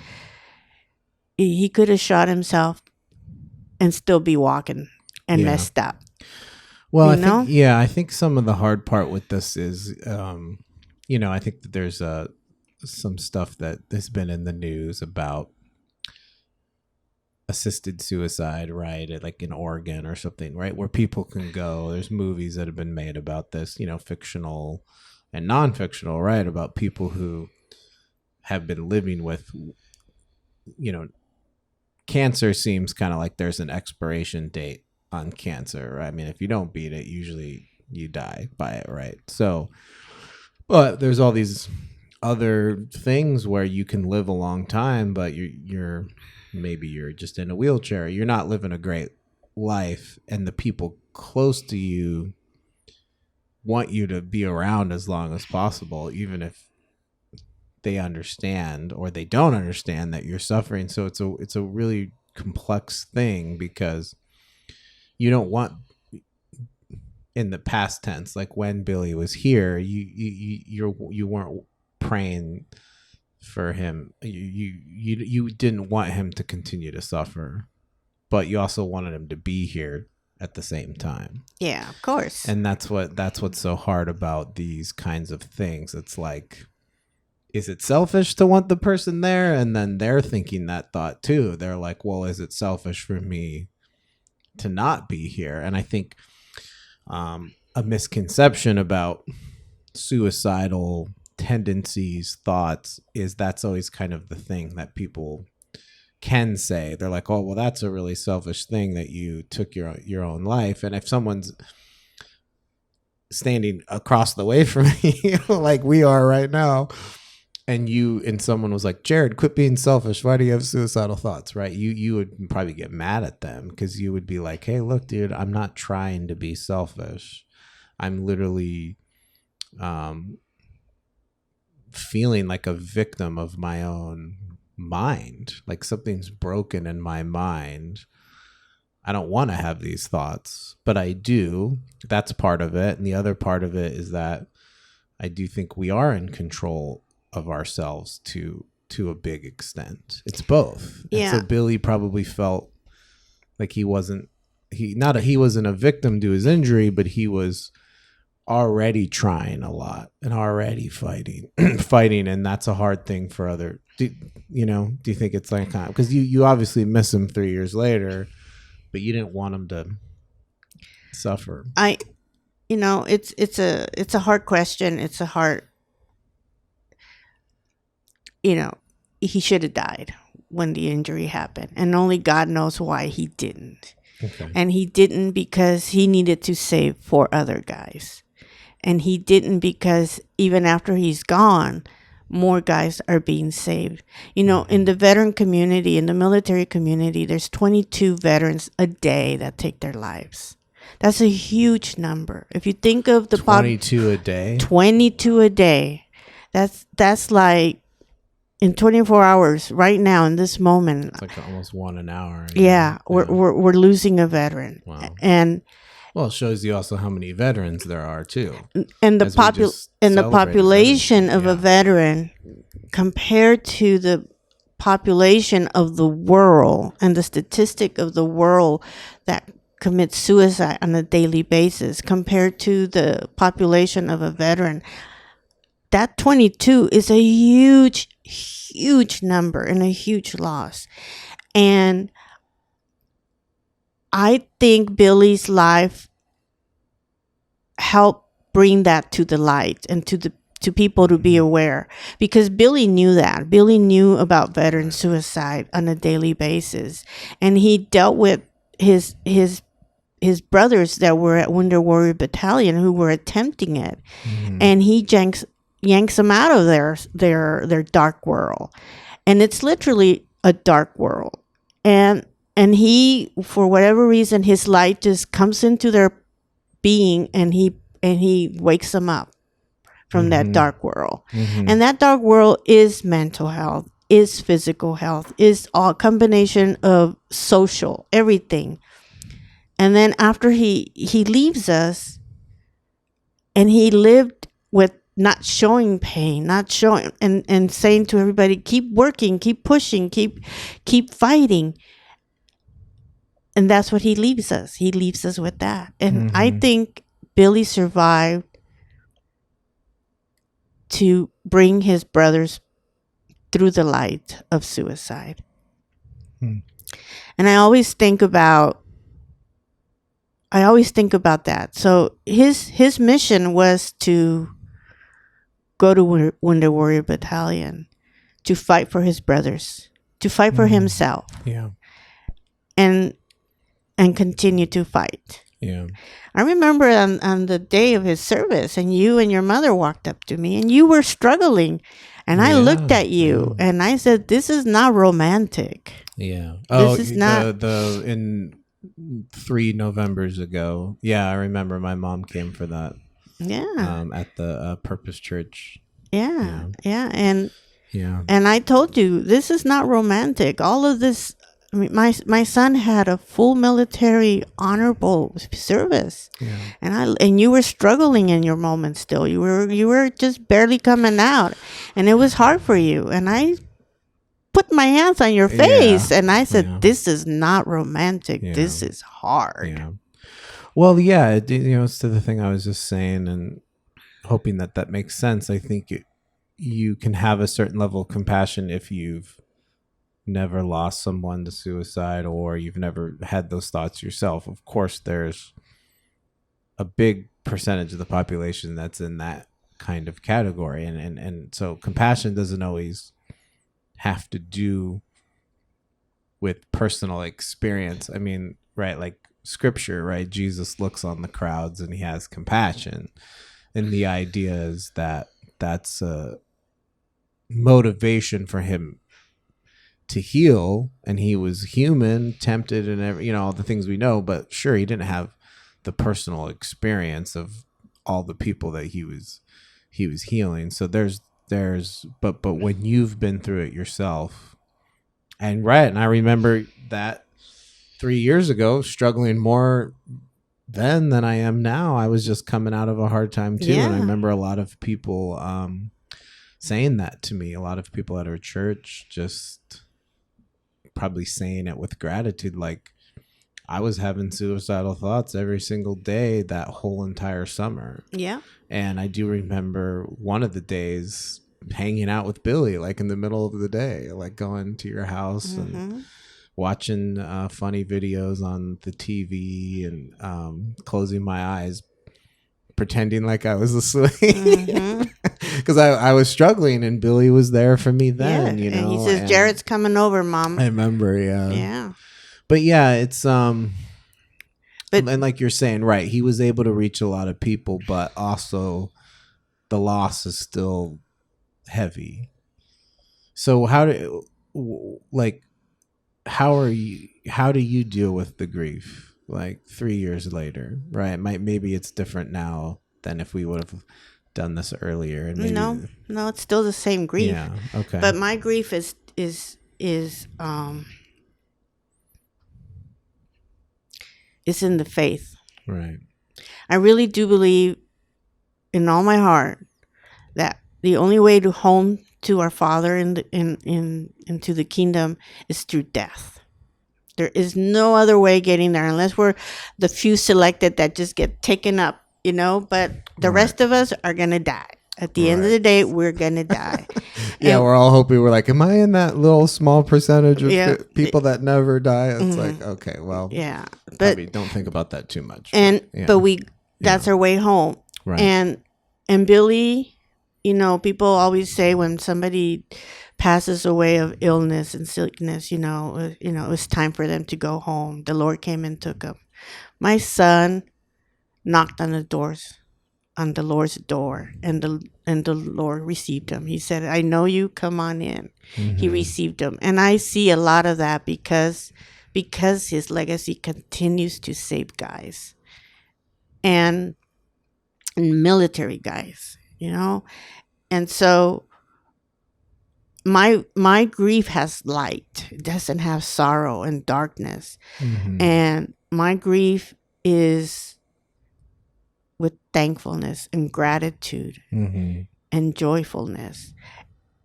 he could have shot himself and still be walking and messed up. Well, I think some of the hard part with this is, I think that there's some stuff that has been in the news about assisted suicide, right? Like in Oregon or something, right? Where people can go. There's movies that have been made about this, fictional and non-fictional, right? About people who have been living with, cancer seems kind of like there's an expiration date on cancer, right? I mean, if you don't beat it, usually you die by it, right? So, but there's all these other things where you can live a long time, but you're maybe you're just in a wheelchair. You're not living a great life, and the people close to you want you to be around as long as possible, even if they understand or they don't understand that you're suffering. So it's a really complex thing, because you don't want, in the past tense, like when Billy was here, you weren't praying for him. You didn't want him to continue to suffer, but you also wanted him to be here at the same time. Yeah, of course. And that's what's so hard about these kinds of things. It's like, is it selfish to want the person there? And then they're thinking that thought too. They're like, well, is it selfish for me to not be here? And I think a misconception about suicidal tendencies, thoughts, is that's always kind of the thing that people can say. They're like, oh, well, that's a really selfish thing that you took your own life. And if someone's standing across the way from me, like we are right now, and someone was like, Jared, quit being selfish. Why do you have suicidal thoughts? Right? You would probably get mad at them, because you would be like, hey, look, dude, I'm not trying to be selfish. I'm literally feeling like a victim of my own mind. Like something's broken in my mind. I don't want to have these thoughts, but I do. That's part of it. And the other part of it is that I do think we are in control of ourselves to a big extent. It's both. Yeah. And so Billy probably felt like he wasn't a victim to his injury, but he was already trying a lot and already fighting, and that's a hard thing for other. Do you think it's like, because you obviously miss him 3 years later, but you didn't want him to suffer. It's a hard question. It's a hard. He should have died when the injury happened, and only God knows why he didn't. Okay. And he didn't because he needed to save 4 other guys. And he didn't because even after he's gone, more guys are being saved. You know, in the veteran community, in the military community, there's 22 veterans a day that take their lives. That's a huge number. If you think of the 22 a day. 22 a day. That's like in 24 hours right now in this moment. It's like almost one an hour. Yeah, we're losing a veteran. Wow. And well, it shows you also how many veterans there are too. And the population of a veteran compared to the population of the world and the statistic of the world that commits suicide on a daily basis compared to the population of a veteran, that 22 is a huge number and a huge loss. And I think Billy's life helped bring that to the light and to people to be aware, because Billy knew that. Billy knew about veteran suicide on a daily basis, and he dealt with his brothers that were at Wonder Warrior Battalion who were attempting it, and he yanks them out of their dark world, and it's literally a dark world, and he, for whatever reason, his light just comes into their being, and he wakes them up from that dark world. And that dark world is mental health, is physical health, is a combination of social, everything. And then after he leaves us, and he lived with not showing pain, not showing, and saying to everybody, keep working, keep pushing, keep fighting. And that's what he leaves us. He leaves us with that. And I think Billy survived to bring his brothers through the light of suicide. And I always think about that. So his mission was to go to Wonder Warrior Battalion, to fight for his brothers, to fight for himself. Yeah. And continue to fight. Yeah. I remember on the day of his service, and you and your mother walked up to me, and you were struggling, and I looked at you, and I said, "This is not romantic." Yeah. This is not the in 3 Novembers ago. Yeah, I remember my mom came for that. Yeah. At the Purpose Church. Yeah. And yeah. And I told you, this is not romantic. All of this. I mean, my son had a full military honorable service, and you were struggling in your moment still. You were just barely coming out, and it was hard for you. And I put my hands on your face, and I said, "This is not romantic. Yeah. This is hard." Yeah. Well, yeah, it's to the thing I was just saying, and hoping that makes sense. I think you can have a certain level of compassion if you've never lost someone to suicide, or you've never had those thoughts yourself. Of course, there's a big percentage of the population that's in that kind of category, and so compassion doesn't always have to do with personal experience. I mean, right, like scripture, right? Jesus looks on the crowds and he has compassion, and the idea is that that's a motivation for him to heal, and he was human, tempted, and all the things we know. But sure, he didn't have the personal experience of all the people that he was healing. So but when you've been through it yourself, and I remember that 3 years ago, struggling more then than I am now. I was just coming out of a hard time too, and I remember a lot of people saying that to me. A lot of people at our church just probably saying it with gratitude, like I was having suicidal thoughts every single day that whole entire summer. Yeah. And I do remember one of the days hanging out with Billy, like in the middle of the day, like going to your house and watching funny videos on the TV, and closing my eyes, pretending like I was asleep, because I was struggling, and Billy was there for me then. And he says, "Jared's coming over, Mom." I remember, but it's and like you're saying, right, he was able to reach a lot of people, but also the loss is still heavy. So how do like how do you deal with the grief like 3 years later, right? Maybe it's different now than if we would have done this earlier, and maybe No, it's still the same grief. yeah, okay. But my grief is in the faith. Right. I really do believe in all my heart that the only way to home to our Father into the kingdom is through death. There is no other way getting there unless we're the few selected that just get taken up, but the rest of us are going to die. At the end of the day, we're going to die. Yeah, and we're all hoping, we're like, am I in that little small percentage of people that never die? It's like, okay, well, yeah, but probably don't think about that too much. But that's our way home. Right. And Billy, people always say when somebody passes away of illness and sickness, it was time for them to go home. The Lord came and took them. My son knocked on the Lord's door, and the Lord received him. He said, I know you, come on in. Mm-hmm. He received him. And I see a lot of that because his legacy continues to save guys and military guys, And so my grief has light. It doesn't have sorrow and darkness. Mm-hmm. And my grief is with thankfulness and gratitude, mm-hmm. and joyfulness.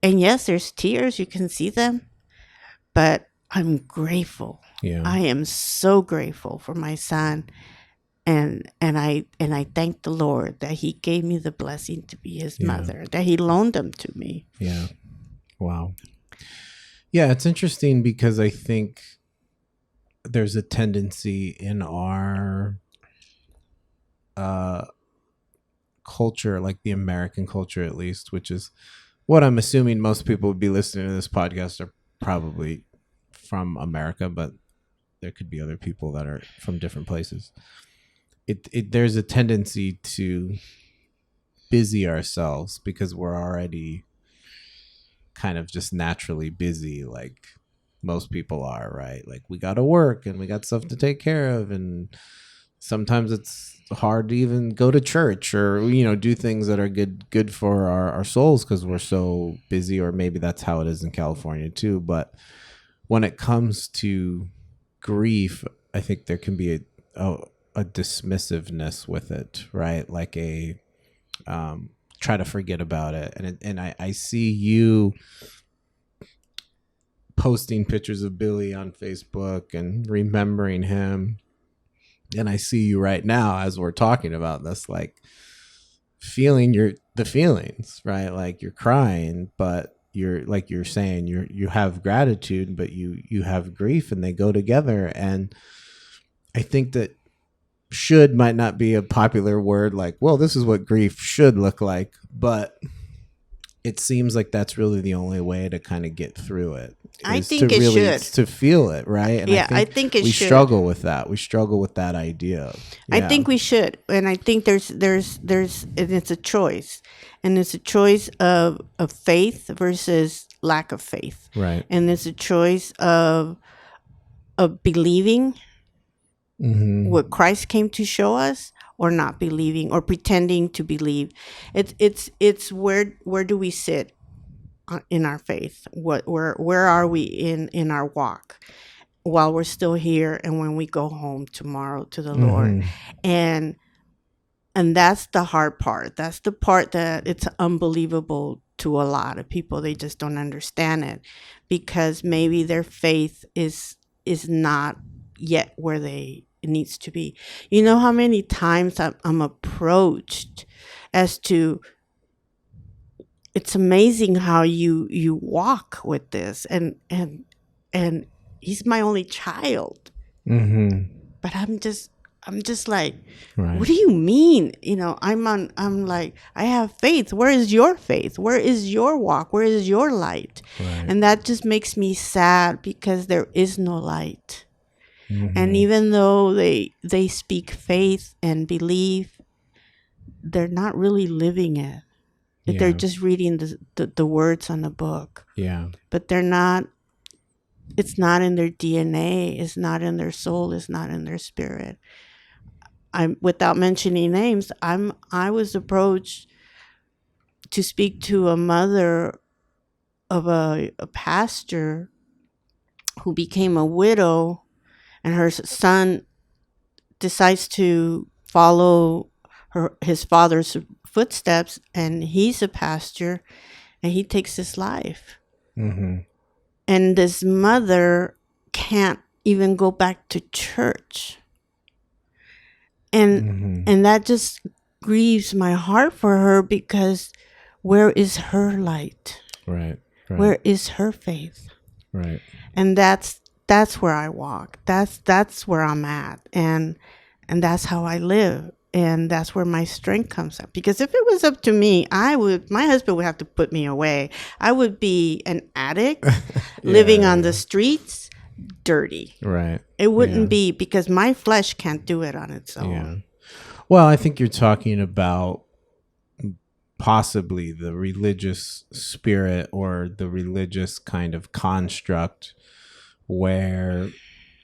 And yes, there's tears. You can see them. But I'm grateful. Yeah. I am so grateful for my son. And I thank the Lord that he gave me the blessing to be his mother, that he loaned them to me. Yeah. Wow. Yeah, it's interesting because I think there's a tendency in our culture, like the American culture at least, which is what I'm assuming most people would be listening to this podcast are probably from America, but there could be other people that are from different places. There's a tendency to busy ourselves because we're already kind of just naturally busy, like most people are, right? Like we got to work and we got stuff to take care of, and sometimes it's hard to even go to church or do things that are good for our souls because we're so busy. Or maybe that's how it is in California too. But when it comes to grief, I think there can be a dismissiveness with it, right? Like a try to forget about it. And I see you posting pictures of Billy on Facebook and remembering him. And I see you right now as we're talking about this, like feeling the feelings, right? Like you're crying, but you're like you're saying you have gratitude, but you have grief, and they go together. And I think that should might not be a popular word, like, well, this is what grief should look like, but it seems like that's really the only way to kind of get through it. I think it should. To feel it, right? And yeah, I think it we should. We struggle with that. We struggle with that idea. Yeah. I think we should. And I think there's and it's a choice. And it's a choice of faith versus lack of faith. Right. And it's a choice of believing mm-hmm. what Christ came to show us, or not believing, or pretending to believe. It's where do we sit in our faith? Where are we in our walk while we're still here, and when we go home tomorrow to the mm-hmm. Lord? And that's the hard part. That's the part that it's unbelievable to a lot of people. They just don't understand it because maybe their faith is not yet where it needs to be. You know how many times I'm approached as to, it's amazing how you walk with this, and he's my only child, mm-hmm. but I'm just like, right. What do you mean? I'm like, I have faith. Where is your faith? Where is your walk? Where is your light? Right. And that just makes me sad because there is no light. Mm-hmm. And even though they speak faith and believe, they're not really living it. They're just reading the words on the book. Yeah. But they're not, it's not in their DNA, it's not in their soul, it's not in their spirit. Without mentioning names, I was approached to speak to a mother of a pastor who became a widow, and her son decides to follow his father's footsteps, and he's a pastor, and he takes his life. Mm-hmm. And this mother can't even go back to church. And that just grieves my heart for her, because where is her light? Right. Where is her faith? Right. And that's where I walk. That's where I'm at. And that's how I live. And that's where my strength comes up. Because if it was up to me, my husband would have to put me away. I would be an addict, living on the streets, dirty. Right. It wouldn't be, because my flesh can't do it on its own. Yeah. Well, I think you're talking about possibly the religious spirit, or the religious kind of construct where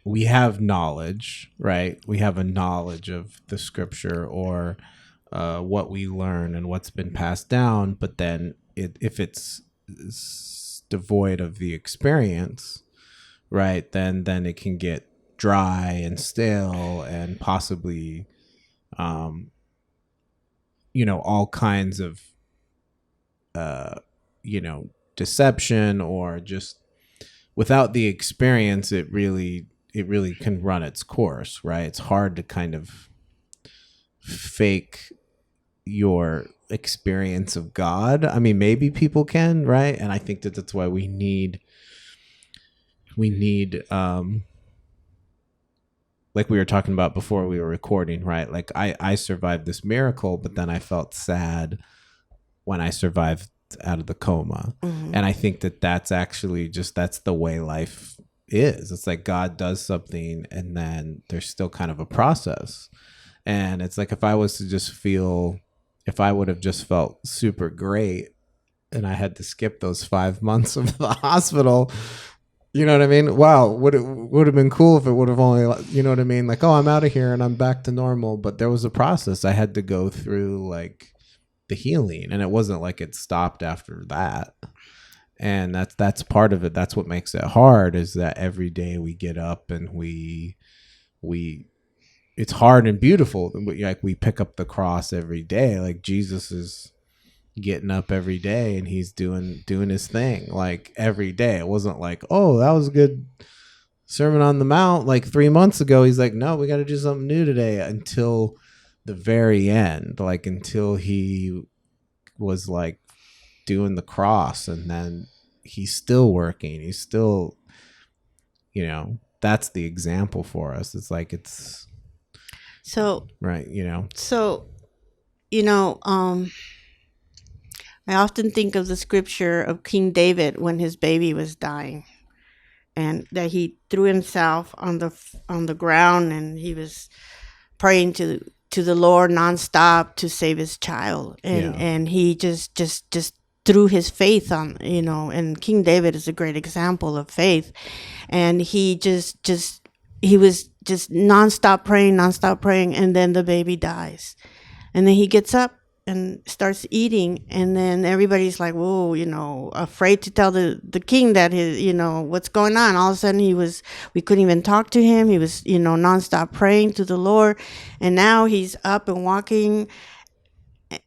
we have knowledge, right? We have a knowledge of the scripture, or what we learn and what's been passed down. But then if it's devoid of the experience, right, then it can get dry and stale, and possibly all kinds of deception, or just without the experience, it really can run its course, right? It's hard to kind of fake your experience of God. I mean, maybe people can, right? And I think that's why we need like we were talking about before we were recording, right? Like I survived this miracle, but then I felt sad when I survived out of the coma. Mm-hmm. And I think that's actually that's the way life is. It's like God does something, and then there's still kind of a process. And it's like, if I would have just felt super great, and I had to skip those 5 months of the hospital, you know what I mean? Wow, would have been cool if it would have only, you know what I mean? Like, oh, I'm out of here and I'm back to normal. But there was a process I had to go through, like the healing, and it wasn't like it stopped after that. And that's part of it. That's what makes it hard, is that every day we get up and we it's hard and beautiful. Like, we pick up the cross every day. Like, Jesus is getting up every day, and he's doing his thing, like, every day. It wasn't like, oh, that was a good Sermon on the Mount like 3 months ago. He's like, no, we got to do something new today, until the very end, like until he was like doing the cross, and then he's still working. He's still, that's the example for us. It's like, it's so right, I often think of the scripture of King David when his baby was dying, and that he threw himself on the ground, and he was praying to the Lord nonstop to save his child, and he just threw his faith on, and King David is a great example of faith, and he was just nonstop praying, and then the baby dies, and then he gets up and starts eating, and then everybody's like, whoa, afraid to tell the king that his, what's going on. All of a sudden we couldn't even talk to him. He was, nonstop praying to the Lord, and now he's up and walking.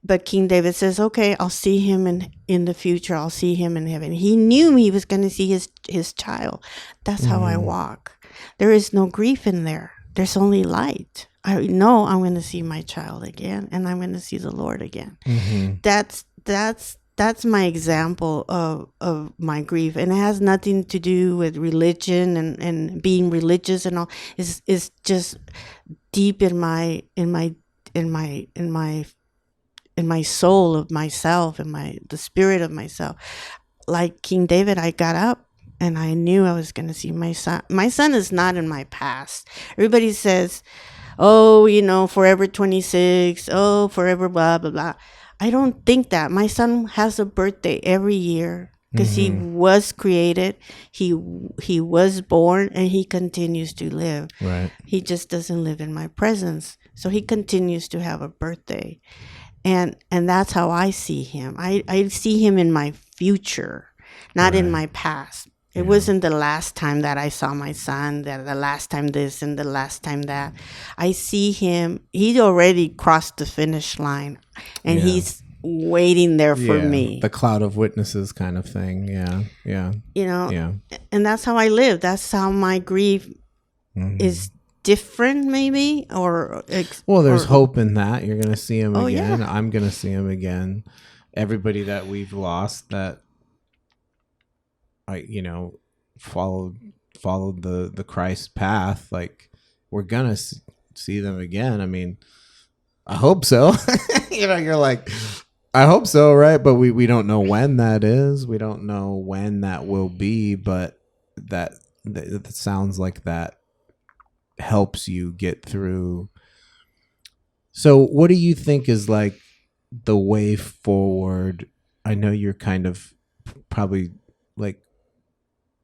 But King David says, okay, I'll see him in the future. I'll see him in heaven. He knew he was going to see his child. That's how I walk. There is no grief in there. There's only light. I know I'm going to see my child again, and I'm going to see the Lord again. Mm-hmm. That's my example of my grief, and it has nothing to do with religion and being religious and all. It's just deep in my soul of myself, and the spirit of myself. Like King David, I got up and I knew I was going to see my son. My son is not in my past. Everybody says, oh, forever 26, oh, forever blah, blah, blah. I don't think that. My son has a birthday every year because he was created, he was born, and he continues to live. Right. He just doesn't live in my presence, so he continues to have a birthday, and that's how I see him. I see him in my future, not in Right. my past. It wasn't the last time that I saw my son, that the last time this and the last time that. I see him. He's already crossed the finish line, and Yeah. he's waiting there for me. The cloud of witnesses kind of thing. Yeah. Yeah. You know, Yeah. and that's how I live. That's how my grief is different, maybe, or Well, there's or- hope in that. You're gonna see him Oh, again. yeah. I'm gonna see him again. Everybody that we've lost that followed the Christ path, like we're gonna see them again. I mean, I hope so. You're like, I hope so, right? But we don't know when that is. We don't know when that will be, but that sounds like that helps you get through. So what do you think is like the way forward? I know you're kind of probably like,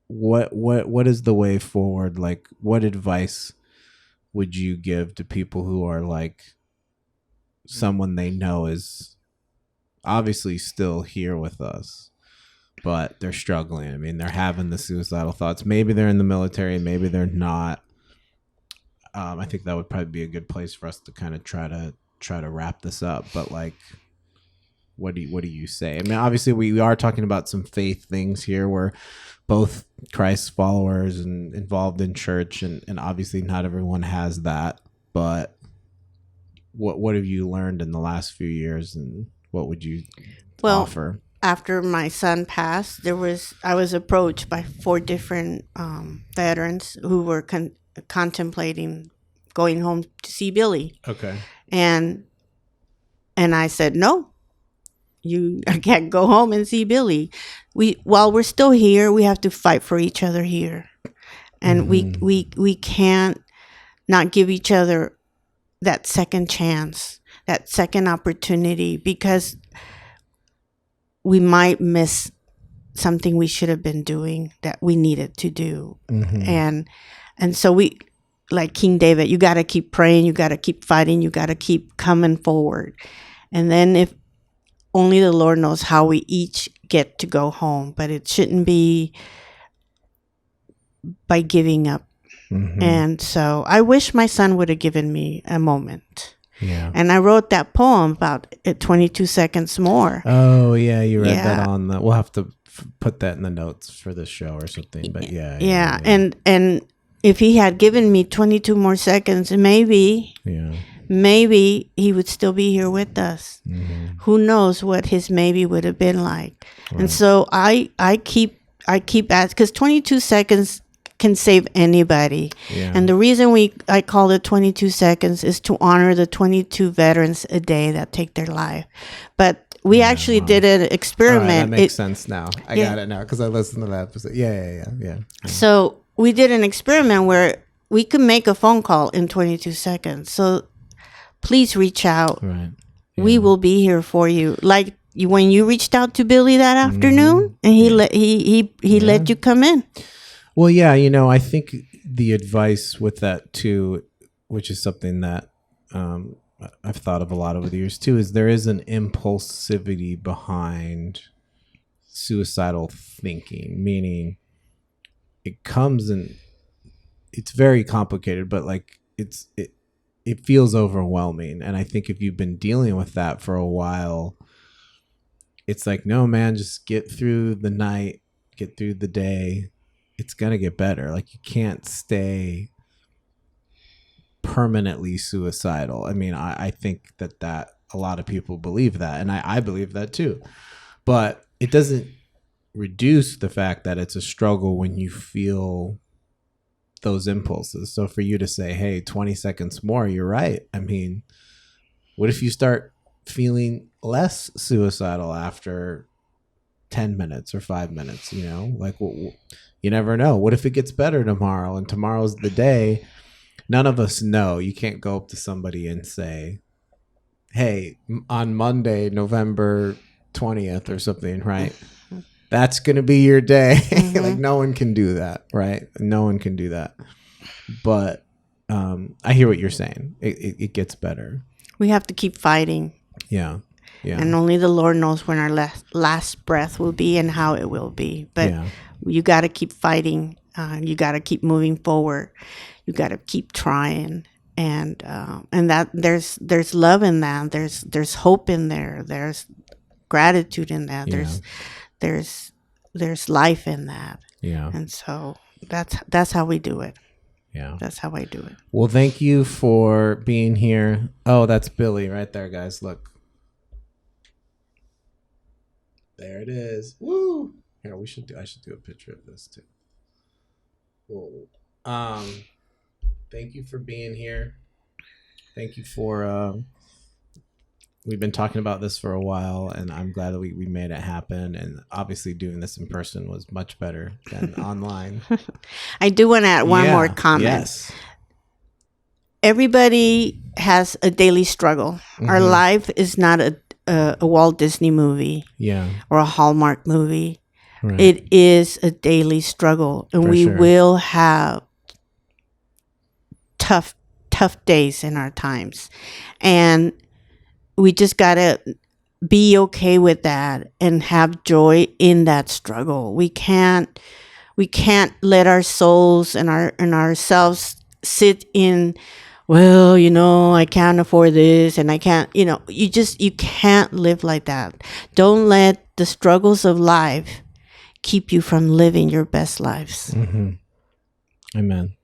what is the way forward? Like, what advice would you give to people who are like someone they know is obviously still here with us, but they're struggling? I mean, they're having the suicidal thoughts. Maybe they're in the military, maybe they're not. I think that would probably be a good place for us to kind of try to wrap this up. But like, what do you say? I mean, obviously we are talking about some faith things here. We're both Christ followers and involved in church, and obviously not everyone has that. But what have you learned in the last few years, and what would you offer? After my son passed, I was approached by 4 different veterans who were contemplating going home to see Billy. Okay. And I said, no, I can't go home and see Billy. While we're still here, we have to fight for each other here. And we can't not give each other that second chance, that second opportunity, because we might miss something we should have been doing that we needed to do. And so we, like King David, you got to keep praying, you got to keep fighting, you got to keep coming forward. And then if only the Lord knows how we each get to go home, but it shouldn't be by giving up. And so I wish my son would have given me a moment. Yeah. And I wrote that poem about 22 seconds more. Oh yeah, you read that on the. We'll have to put that in the notes for this show or something. But yeah. And if he had given me 22 more seconds, maybe he would still be here with us. Who knows what his maybe would have been like. Right. And so I keep asking, because 22 seconds can save anybody. Yeah. And the reason I call it 22 seconds is to honor the 22 veterans a day that take their life. But we actually did an experiment. That makes sense now. I got it now because I listened to that episode. Yeah. So we did an experiment where we could make a phone call in 22 seconds. So please reach out. Right. Yeah. We will be here for you. Like when you reached out to Billy that afternoon, and he let you come in. Well, yeah, I think the advice with that too, which is something that I've thought of a lot over the years too, is there is an impulsivity behind suicidal thinking, meaning it comes and it's very complicated, but like it feels overwhelming. And I think if you've been dealing with that for a while, it's like, no, man, just get through the night, get through the day. It's going to get better. Like, you can't stay permanently suicidal. I mean, I think that a lot of people believe that, and I believe that too. But it doesn't reduce the fact that it's a struggle when you feel those impulses. So for you to say, hey, 20 seconds more, you're right. I mean, what if you start feeling less suicidal after 10 minutes or 5 minutes, like, you never know. What if it gets better tomorrow, and tomorrow's the day? None of us know. You can't go up to somebody and say, hey, on Monday, November 20th or something, right? That's going to be your day. Like no one can do that, right? No one can do that. But I hear what you're saying. It gets better. We have to keep fighting. Yeah. Yeah. And only the Lord knows when our last breath will be and how it will be. But you got to keep fighting. You got to keep moving forward. You got to keep trying. And that there's love in that. There's hope in there. There's gratitude in that. There's life in that. Yeah. And so that's how we do it. Yeah. That's how I do it. Well, thank you for being here. Oh, that's Billy right there, guys. Look. There it is. Woo! Here, I should do a picture of this too. Whoa. Thank you for being here. Thank you for we've been talking about this for a while, and I'm glad that we made it happen. And obviously doing this in person was much better than online. I do want to add one more comment. Yes. Everybody has a daily struggle. Mm-hmm. Our life is not a Walt Disney movie, or a Hallmark movie. Right. It is a daily struggle, and we will have tough days in our times, and we just gotta be okay with that and have joy in that struggle. We can't let our souls and ourselves sit in, well, I can't afford this and I can't, you can't live like that. Don't let the struggles of life keep you from living your best lives. Mm-hmm. Amen.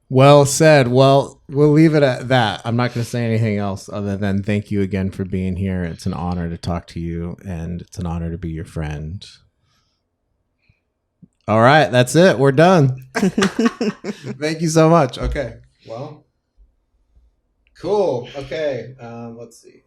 Well said. Well, we'll leave it at that. I'm not going to say anything else other than thank you again for being here. It's an honor to talk to you, and it's an honor to be your friend. All right. That's it. We're done. Thank you so much. Okay. Well, cool. Okay. Let's see.